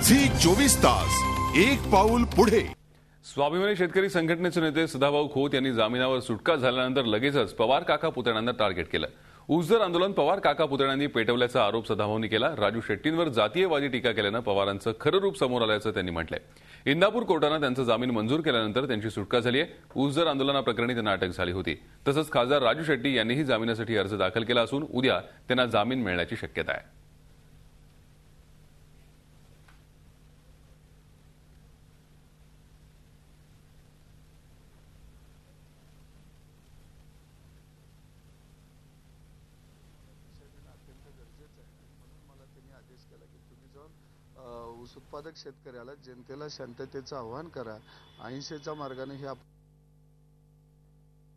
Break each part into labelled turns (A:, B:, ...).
A: Zee 24 तास एक पाऊल पुढे।
B: स्वाभिमानी शेतकरी संघटनेचे नेते सदाभाऊ खोत यांनी जामिनावर सुटका झाल्यानंतर लगेचच पवार काका पुतण्यांना टार्गेट केलं। ऊसदर आंदोलन पवार काका पुतण्यांनी पेटवल्याचा आरोप सदाभाऊंनी केला। राजू शेट्टींवर जातीयवादी टीका केल्यानं पवारांचं खरं रूप समोर आल्याचं त्यांनी म्हटलंय। इंदापूर कोर्टानं त्यांचा जामीन मंजूर केल्यानंतर त्यांची सुटका झाली आहे। ऊसदर आंदोलनाप्रकरणी त्यांना अटक झाली होती। तसंच खासदार राजू शेट्टी यांनीही जामिनासाठी अर्ज दाखल केला असून उद्या त्यांना जामीन मिळण्याची शक्यता आहे।
C: आदेश केला की तुम्ही जाऊन ऊस उत्पादक शेतकऱ्याला जनतेला शांततेचं आवाहन करा, अहिंसेच्या मार्गाने हे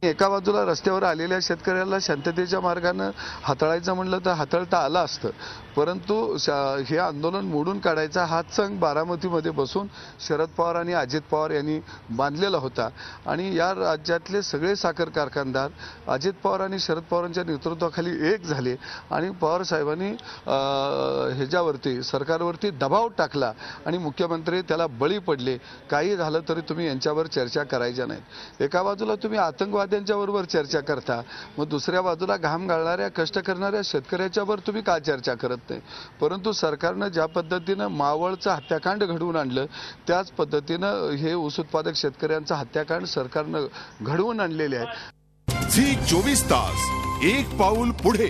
C: एका बाजूला रस्त्यावर आलेल्या शेतकऱ्याला शांततेच्या मार्गाने हाताळायचं म्हणलं तर हाताळता आलं असतं, परंतु हे आंदोलन मोडून काढायचा हातसंग बारामतीमध्ये बसून शरद पवार आणि अजित पवार यांनी बांधलेला होता। आणि या राज्यातले सगळे साखर कारखानदार अजित पवार आणि शरद पवारांच्या नेतृत्वाखाली एक झाले आणि पवार साहेबांनी ह्याच्यावरती सरकारवरती दबाव टाकला आणि मुख्यमंत्री त्याला बळी पडले। काही झालं तरी तुम्ही यांच्यावर चर्चा करायच्या नाहीत। एका बाजूला तुम्ही आतंकवाद्यांच्याबरोबर चर्चा करता, मग दुसऱ्या बाजूला घाम गाळणाऱ्या कष्ट करणाऱ्या शेतकऱ्याच्यावर तुम्ही का चर्चा करत नाही? परंतु सरकारनं ज्या पद्धतीनं मावळचं हत्याकांड घडवून आणलं त्याच पद्धतीनं हे ऊस उत्पादक शेतकऱ्यांचं हत्याकांड सरकारनं घडवून आणलेले आहे।
A: झी 24 तास एक पाऊल पुढे।